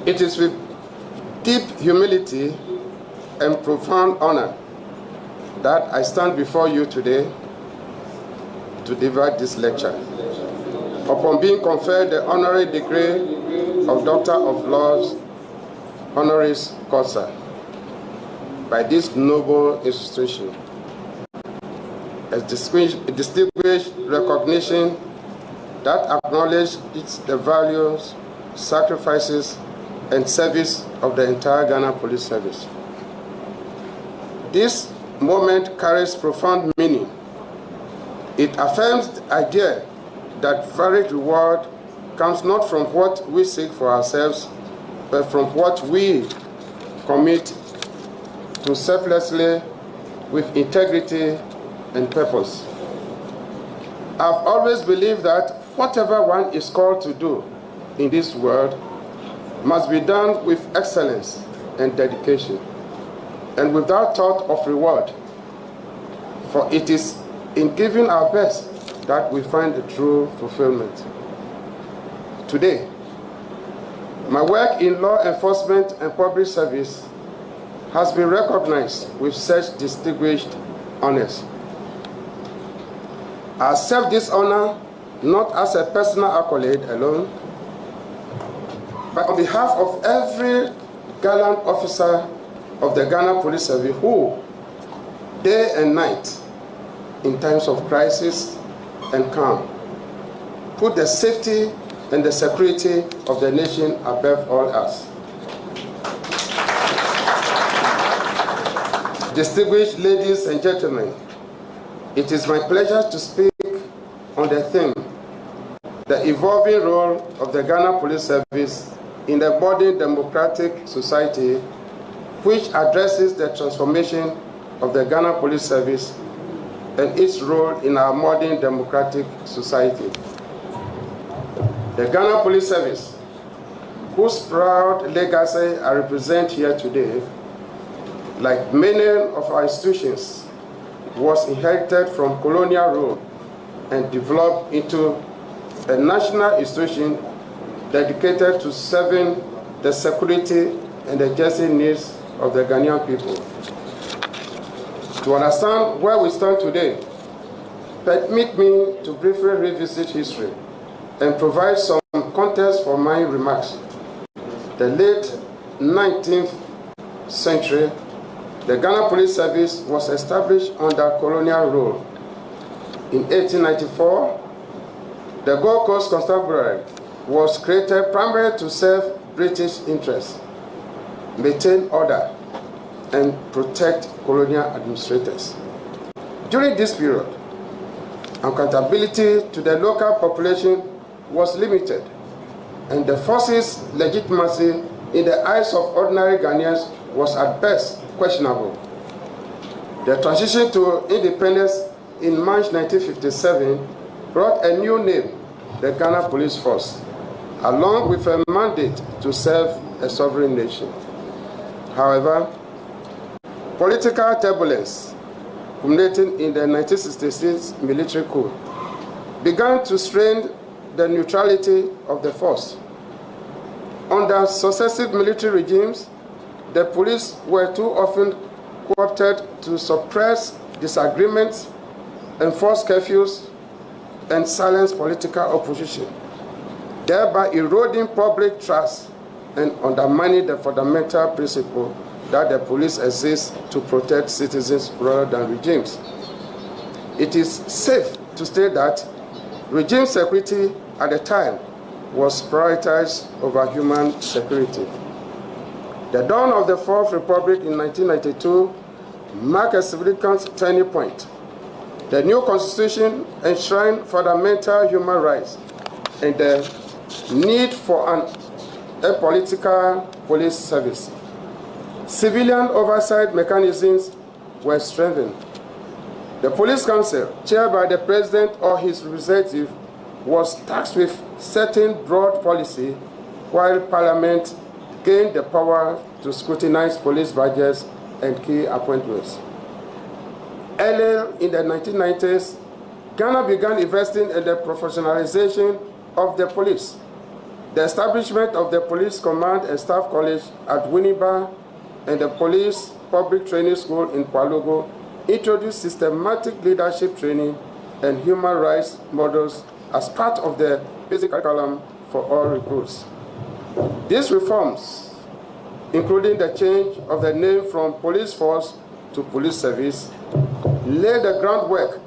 It is with deep humility and profound honor that I stand before you today to deliver this lecture. Upon being conferred the honorary degree of Doctor of Laws, honoris causa, by this noble institution, a distinguished recognition that acknowledges the values, sacrifices, and service of the entire Ghana Police Service. This moment carries profound meaning. It affirms the idea that varied reward comes not from what we seek for ourselves, but from what we commit to selflessly with integrity and purpose. I've always believed that whatever one is called to do in this world must be done with excellence and dedication, and without thought of reward. For it is in giving our best that we find the true fulfillment. Today, my work in law enforcement and public service has been recognized with such distinguished honors. I accept this honor not as a personal accolade alone, but on behalf of every gallant officer of the Ghana Police Service who, day and night, in times of crisis and calm, put the safety and the security of the nation above all else. Distinguished ladies and gentlemen, it is my pleasure to speak on the theme, the evolving role of the Ghana Police Service in a modern democratic society, which addresses the transformation of the Ghana Police Service and its role in our modern democratic society. The Ghana Police Service, whose proud legacy I represent here today, like many of our institutions, was inherited from colonial rule and developed into a national institution dedicated to serving the security and the justice needs of the Ghanaian people. To understand where we stand today, permit me to briefly revisit history and provide some context for my remarks. The late 19th century, the Ghana Police Service was established under colonial rule. In 1894, the Gold Coast Constabulary was created primarily to serve British interests, maintain order, and protect colonial administrators. During this period, accountability to the local population was limited, and the force's legitimacy in the eyes of ordinary Ghanaians was at best questionable. The transition to independence in March 1957 brought a new name, the Ghana Police Force, along with a mandate to serve a sovereign nation. However, political turbulence, culminating in the 1966 military coup, began to strain the neutrality of the force. Under successive military regimes, the police were too often co-opted to suppress disagreements, enforce curfews, and silence political opposition, thereby eroding public trust and undermining the fundamental principle that the police exists to protect citizens rather than regimes. It is safe to state that regime security at the time was prioritized over human security. The dawn of the Fourth Republic in 1992 marked a significant turning point. The new constitution enshrined fundamental human rights and the need for an apolitical police service. Civilian oversight mechanisms were strengthened. The Police Council, chaired by the President or his representative, was tasked with setting broad policy, while Parliament gained the power to scrutinize police budgets and key appointments. Early in the 1990s, Ghana began investing in the professionalization of the police. The establishment of the Police Command and Staff College at Winneba and the Police Public Training School in Kwalugo introduced systematic leadership training and human rights models as part of the basic curriculum for all recruits. These reforms, including the change of the name from police force to police service, lay the groundwork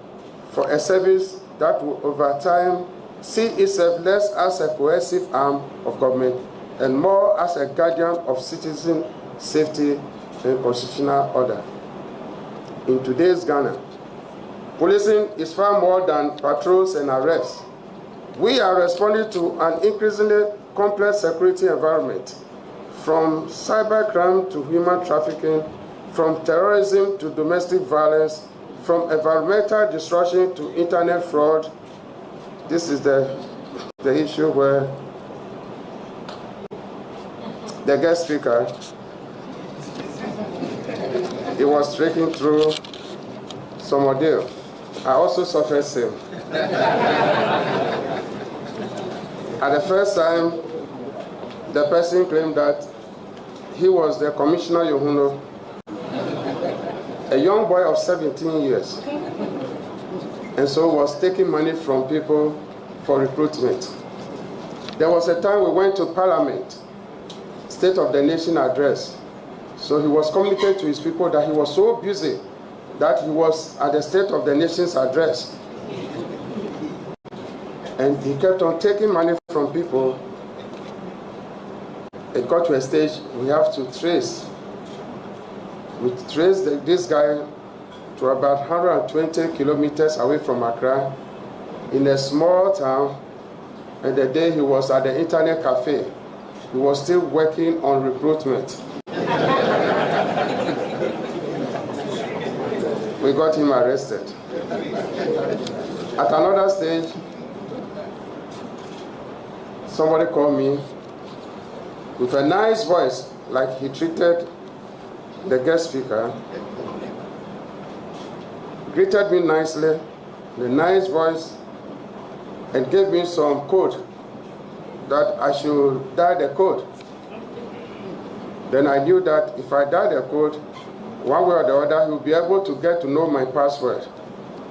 for a service that will over time see itself less as a coercive arm of government and more as a guardian of citizen safety and constitutional order. In today's Ghana, policing is far more than patrols and arrests. We are responding to an increasingly complex security environment, from cybercrime to human trafficking, from terrorism to domestic violence, from environmental destruction to internet fraud. This is the issue where the guest speaker, he was trekking through some ordeal. I also suffered same. At the first time, the person claimed that he was the Commissioner Yohuno, a young boy of 17 years, and so was taking money from people for recruitment. There was a time we went to Parliament, State of the Nation address. So he was communicating to his people that he was so busy that he was at the State of the Nation's address. And he kept on taking money from people. It got to a stage we have to trace. We traced this guy to about 120 kilometers away from Accra in a small town. And the day he was at the internet cafe, he was still working on recruitment. We got him arrested. At another stage, somebody called me with a nice voice, like he treated the guest speaker, greeted me nicely, the nice voice, and gave me some code that I should dial the code. Then I knew that if I dial the code, one way or the other, he will be able to get to know my password.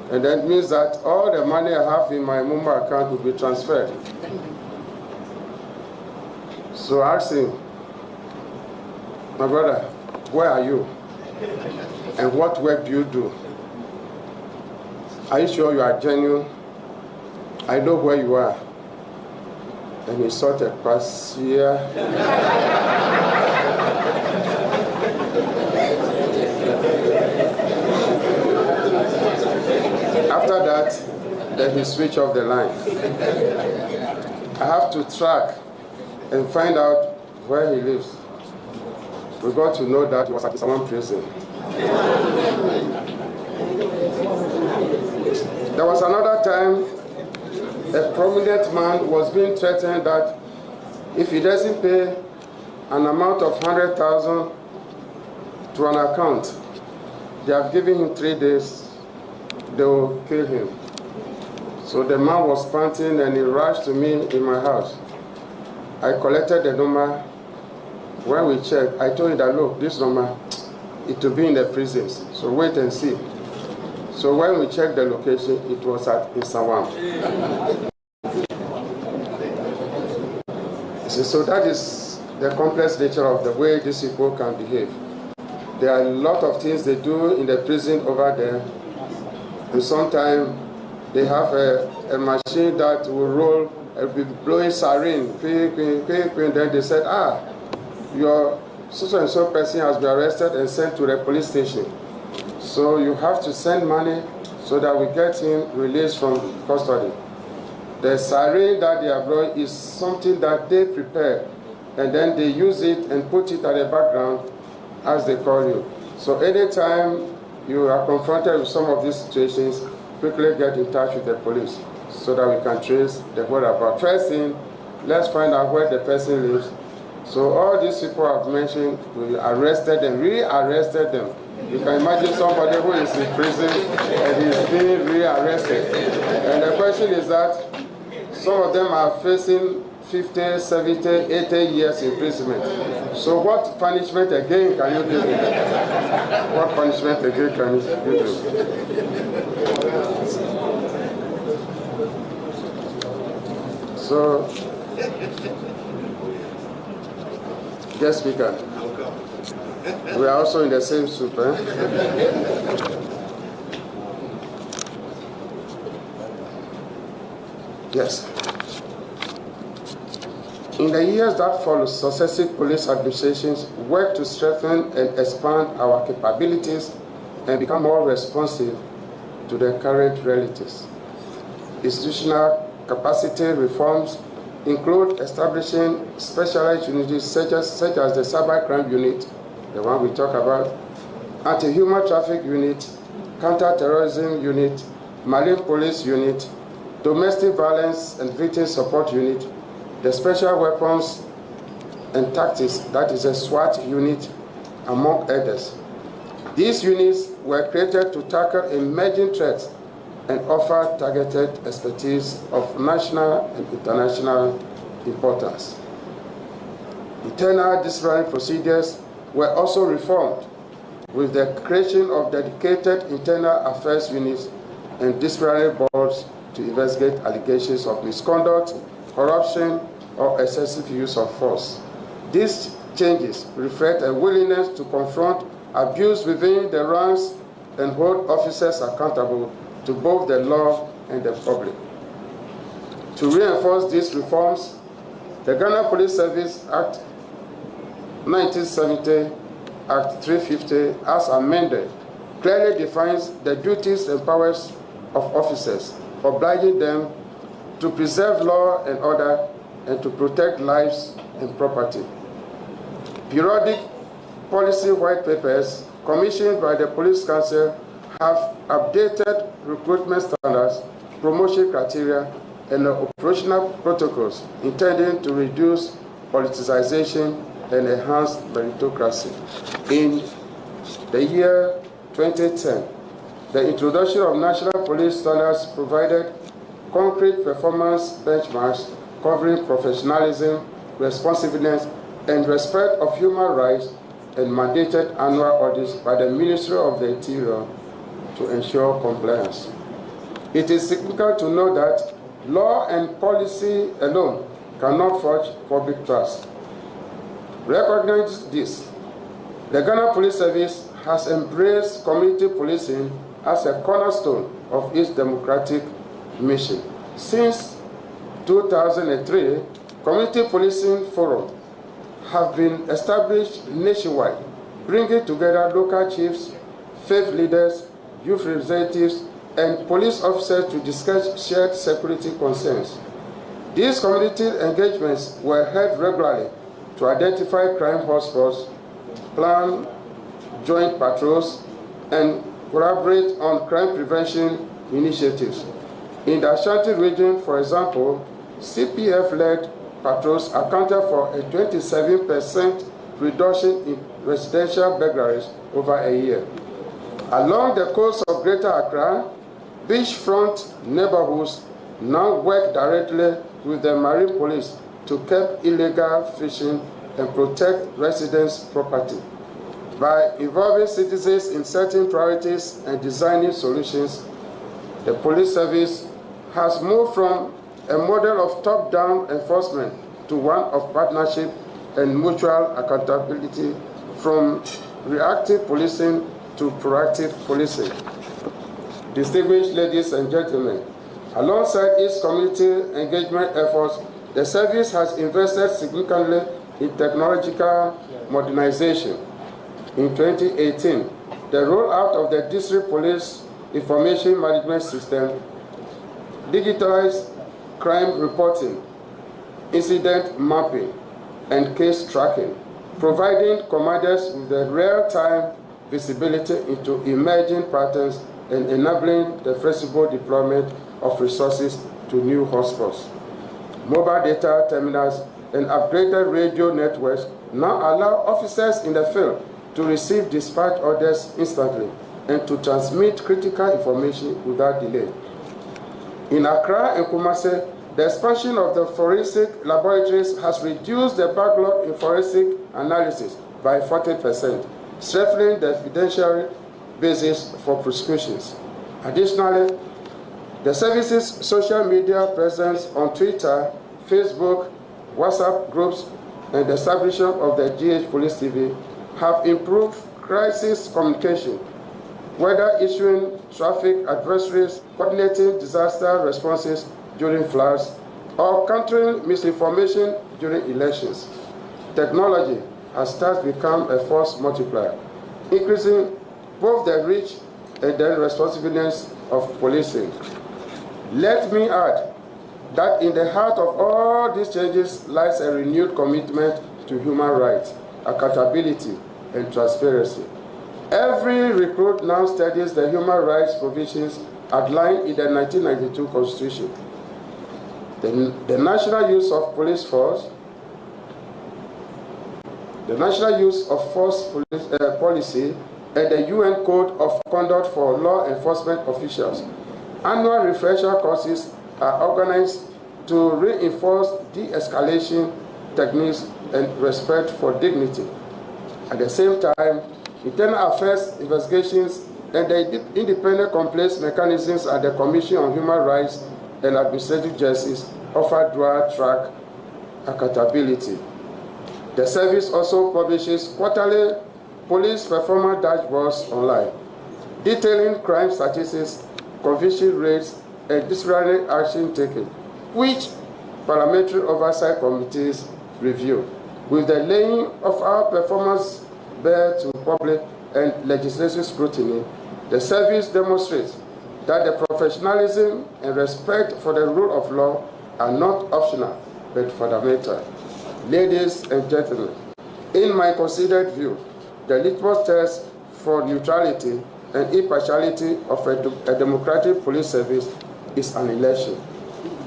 And that means that all the money I have in my Mumba account will be transferred. So I asked him, my brother, where are you? And what work do you do? Are you sure you are genuine? I know where you are. And he sort of passed here. After that, then he switched off the line. I have to track and find out where he lives. We got to know that he was at someone prison. There was another time a prominent man was being threatened that if he doesn't pay an amount of 100,000 to an account, they have given him 3 days, they will kill him. So the man was panting and he rushed to me in my house. I collected the number. When we checked, I told him that, look, this number, it will be in the prisons, so wait and see. So when we checked the location, it was at Isawam. So that is the complex nature of the way these people can behave. There are a lot of things they do in the prison over there. And sometimes they have a machine that will roll, be blowing siren, and then they said, your so-and-so person has been arrested and sent to the police station. So you have to send money so that we get him released from custody. The siren that they are blowing is something that they prepare, and then they use it and put it at the background as they call you. So anytime you are confronted with some of these situations, quickly get in touch with the police so that we can trace the whereabouts. First thing, let's find out where the person lives. So all these people I've mentioned, we arrested them, re-arrested them. You can imagine somebody who is in prison and he's being re-arrested. And the question is that some of them are facing 50, 70, 80 years imprisonment. So what punishment again can you give him? What punishment again can you give him? So, guest speaker, we are also in the same soup, eh? Yes. In the years that followed, successive police administrations worked to strengthen and expand our capabilities and become more responsive to the current realities. Institutional capacity reforms include establishing specialized units such as the cybercrime unit, the one we talk about, anti-human traffic unit, counter-terrorism unit, marine police unit, domestic violence and victim support unit, the special weapons and tactics, that is a SWAT unit, among others. These units were created to tackle emerging threats and offer targeted expertise of national and international importance. Internal disciplinary procedures were also reformed with the creation of dedicated internal affairs units and disciplinary boards to investigate allegations of misconduct, corruption, or excessive use of force. These changes reflect a willingness to confront abuse within the ranks and hold officers accountable to both the law and the public. To reinforce these reforms, the Ghana Police Service Act 1970, Act 350, as amended, clearly defines the duties and powers of officers, obliging them to preserve law and order and to protect lives and property. Periodic policy white papers commissioned by the Police Council have updated recruitment standards, promotion criteria, and operational protocols intending to reduce politicization and enhance meritocracy. In the year 2010, the introduction of national police standards provided concrete performance benchmarks covering professionalism, responsiveness, and respect of human rights, and mandated annual audits by the Ministry of the Interior to ensure compliance. It is significant to know that law and policy alone cannot forge public trust. Recognizing this, the Ghana Police Service has embraced community policing as a cornerstone of its democratic mission. Since 2003, community policing forums have been established nationwide, bringing together local chiefs, faith leaders, youth representatives, and police officers to discuss shared security concerns. These community engagements were held regularly to identify crime hotspots, plan joint patrols, and collaborate on crime prevention initiatives. In the Ashanti region, for example, CPF-led patrols accounted for a 27% reduction in residential burglaries over a year. Along the coast of Greater Accra, beachfront neighborhoods now work directly with the marine police to curb illegal fishing and protect residents' property. By involving citizens in setting priorities and designing solutions, the police service has moved from a model of top-down enforcement to one of partnership and mutual accountability, from reactive policing to proactive policing. Distinguished ladies and gentlemen, alongside its community engagement efforts, the service has invested significantly in technological modernization. In 2018, the rollout of the District Police Information Management System, digitalized crime reporting, incident mapping, and case tracking, providing commanders with the real-time visibility into emerging patterns and enabling the flexible deployment of resources to new hotspots. Mobile data terminals and upgraded radio networks now allow officers in the field to receive dispatch orders instantly and to transmit critical information without delay. In Accra and Kumasi, The expansion of the forensic laboratories has reduced the backlog in forensic analysis by 40%, strengthening the evidentiary basis for prosecutions. Additionally, the service's social media presence on Twitter, Facebook, WhatsApp groups, and the establishment of the GH Police TV have improved crisis communication, whether issuing traffic advisories, coordinating disaster responses during floods, or countering misinformation during elections. Technology has thus become a force multiplier, increasing both the reach and the responsiveness of policing. Let me add that in the heart of all these changes lies a renewed commitment to human rights, accountability, and transparency. Every recruit now studies the human rights provisions outlined in the 1992 Constitution. The National Use of Police Force, the National Use of Force Policy, and the UN Code of Conduct for Law Enforcement Officials. Annual refresher courses are organized to reinforce de-escalation techniques and respect for dignity. At the same time, internal affairs investigations and the independent complaints mechanisms at the Commission on Human Rights and Administrative Justice offer dual-track accountability. The service also publishes quarterly police performance dashboards online, detailing crime statistics, conviction rates, and disciplinary action taken, which parliamentary oversight committees review. With the laying of our performance bare to public and legislative scrutiny, the service demonstrates that the professionalism and respect for the rule of law are not optional but fundamental. Ladies and gentlemen, in my considered view, the litmus test for neutrality and impartiality of a democratic police service is an election.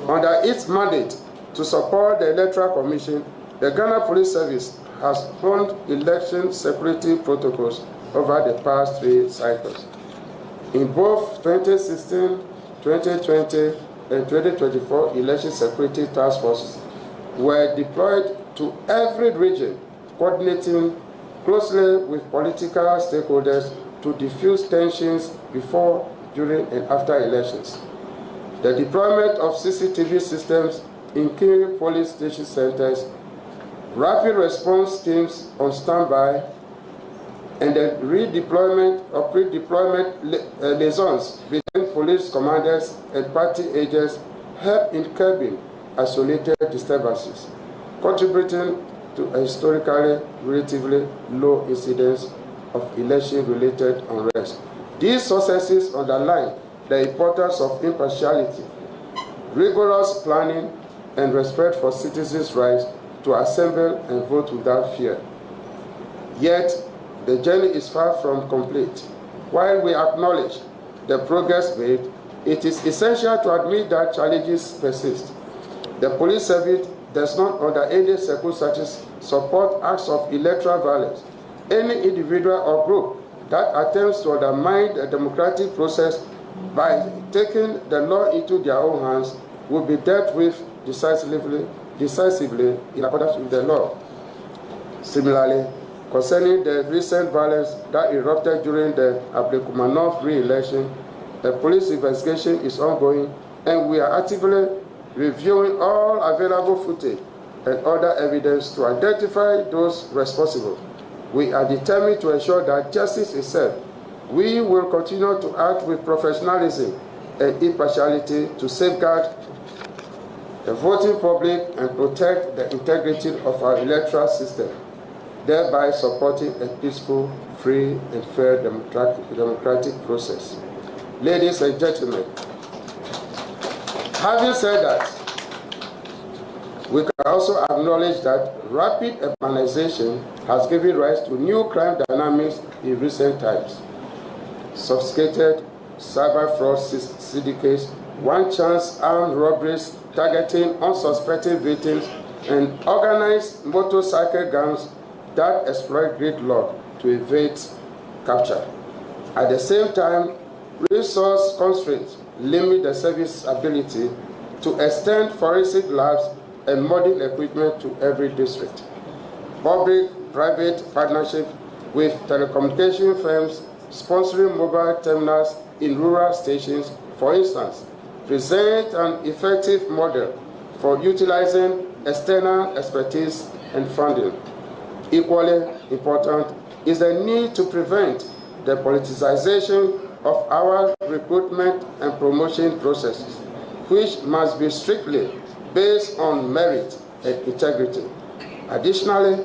Under its mandate to support the Electoral Commission, the Ghana Police Service has honed election security protocols over the past 3 cycles. In both 2016, 2020, and 2024 election security task forces were deployed to every region, coordinating closely with political stakeholders to diffuse tensions before, during, and after elections. The deployment of CCTV systems in key police station centers, rapid response teams on standby, and the redeployment of pre-deployment liaisons between police commanders and party agents help in curbing isolated disturbances, contributing to a historically relatively low incidence of election-related unrest. These successes underline the importance of impartiality, rigorous planning, and respect for citizens' rights to assemble and vote without fear. Yet, the journey is far from complete. While we acknowledge the progress made, it is essential to admit that challenges persist. The police service does not, under any circumstances, support acts of electoral violence. Any individual or group that attempts to undermine the democratic process by taking the law into their own hands will be dealt with decisively in accordance with the law. Similarly, concerning the recent violence that erupted during the Ablekumanov re-election, a police investigation is ongoing, and we are actively reviewing all available footage and other evidence to identify those responsible. We are determined to ensure that justice is served. We will continue to act with professionalism and impartiality to safeguard the voting public and protect the integrity of our electoral system, thereby supporting a peaceful, free, and fair democratic process. Ladies and gentlemen, having said that, we can also acknowledge that rapid urbanization has given rise to new crime dynamics in recent times. Sophisticated cyber fraud syndicates, one-chance armed robberies targeting unsuspecting victims, and organized motorcycle gangs that exploit gridlock to evade capture. At the same time, resource constraints limit the service's ability to extend forensic labs and modern equipment to every district. Public-private partnership with telecommunication firms sponsoring mobile terminals in rural stations, for instance, present an effective model for utilizing external expertise and funding. Equally important is the need to prevent the politicization of our recruitment and promotion processes, which must be strictly based on merit and integrity. Additionally,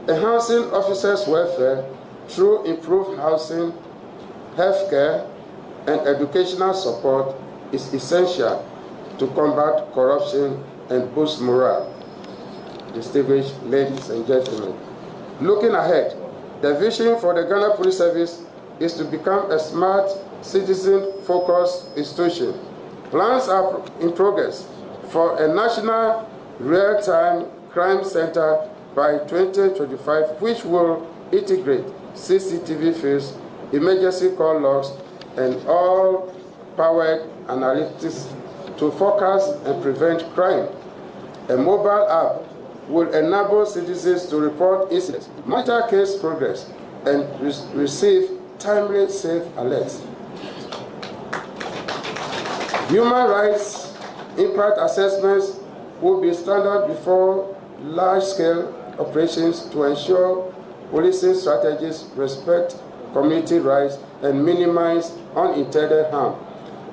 enhancing officers' welfare through improved housing, healthcare, and educational support is essential to combat corruption and boost morale. Distinguished ladies and gentlemen, looking ahead, the vision for the Ghana Police Service is to become a smart, citizen-focused institution. Plans are in progress for a national real-time crime center by 2025, which will integrate CCTV feeds, emergency call logs, and all-powered analytics to forecast and prevent crime. A mobile app will enable citizens to report incidents, monitor case progress, and receive timely safe alerts. Human rights impact assessments will be standard before large-scale operations to ensure policing strategies respect community rights and minimize unintended harm.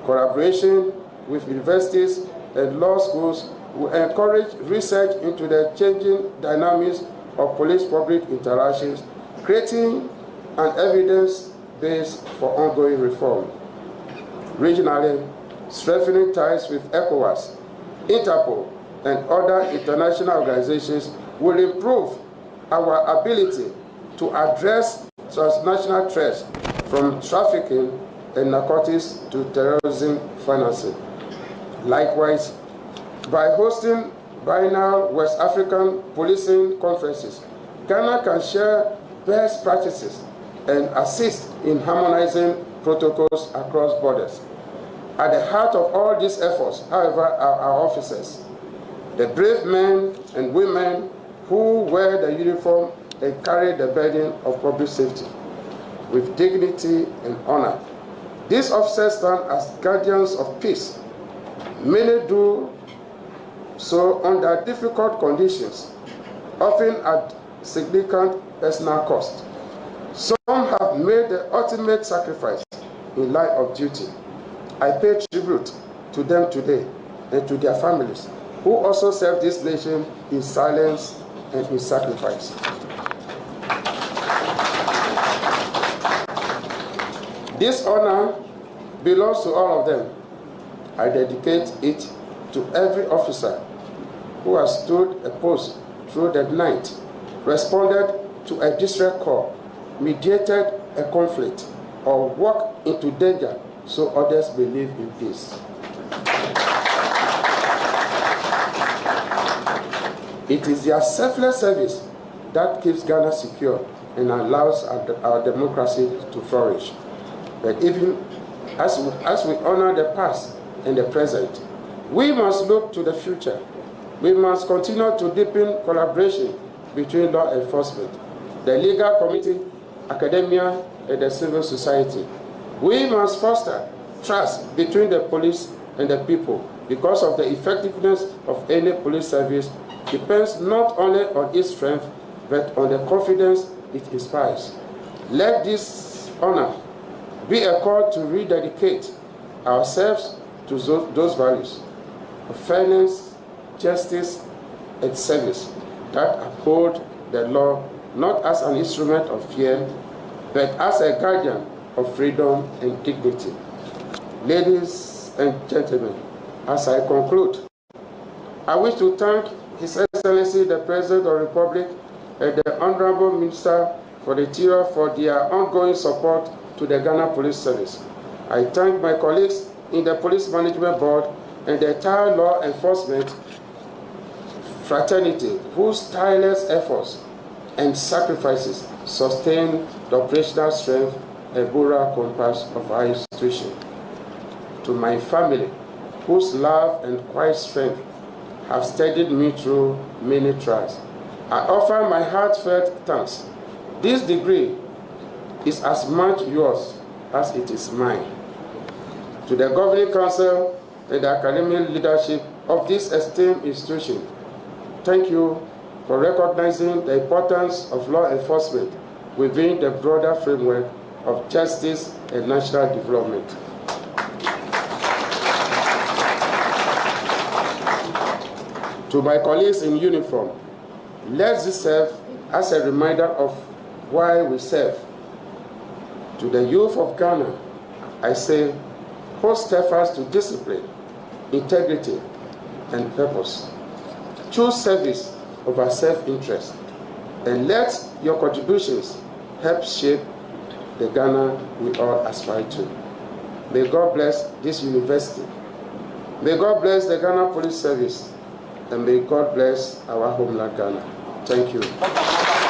Collaboration with universities and law schools will encourage research into the changing dynamics of police-public interactions, creating an evidence base for ongoing reform. Regionally, strengthening ties with ECOWAS, Interpol, and other international organizations will improve our ability to address transnational threats from trafficking and narcotics to terrorism financing. Likewise, by hosting biennial West African policing conferences, Ghana can share best practices and assist in harmonizing protocols across borders. At the heart of all these efforts, however, are our officers, the brave men and women who wear the uniform and carry the burden of public safety with dignity and honor. These officers stand as guardians of peace. Many do so under difficult conditions, often at significant personal cost. Some have made the ultimate sacrifice in line of duty. I pay tribute to them today and to their families, who also serve this nation in silence and in sacrifice. This honor belongs to all of them. I dedicate it to every officer who has stood a post through the night, responded to a distress call, mediated a conflict, or walked into danger so others may live in peace. It is their selfless service that keeps Ghana secure and allows our democracy to flourish. But even as we honor the past and the present, we must look to the future. We must continue to deepen collaboration between law enforcement, the legal community, academia, and the civil society. We must foster trust between the police and the people, because of the effectiveness of any police service depends not only on its strength, but on the confidence it inspires. Let this honor be a call to rededicate ourselves to those values of fairness, justice, and service that uphold the law not as an instrument of fear, but as a guardian of freedom and dignity. Ladies and gentlemen, as I conclude, I wish to thank His Excellency the President of the Republic and the Honorable Minister for the Interior for their ongoing support to the Ghana Police Service. I thank my colleagues in the Police Management Board and the entire law enforcement fraternity whose tireless efforts and sacrifices sustain the operational strength and moral compass of our institution. To my family, whose love and quiet strength have steadied me through many trials. I offer my heartfelt thanks. This degree is as much yours as it is mine. To the Governing Council and the academic leadership of this esteemed institution, thank you for recognizing the importance of law enforcement within the broader framework of justice and national development. To my colleagues in uniform, let this serve as a reminder of why we serve. To the youth of Ghana, I say, hold steadfast to discipline, integrity, and purpose. Choose service over self-interest, and let your contributions help shape the Ghana we all aspire to. May God bless this university. May God bless the Ghana Police Service, and may God bless our homeland Ghana. Thank you.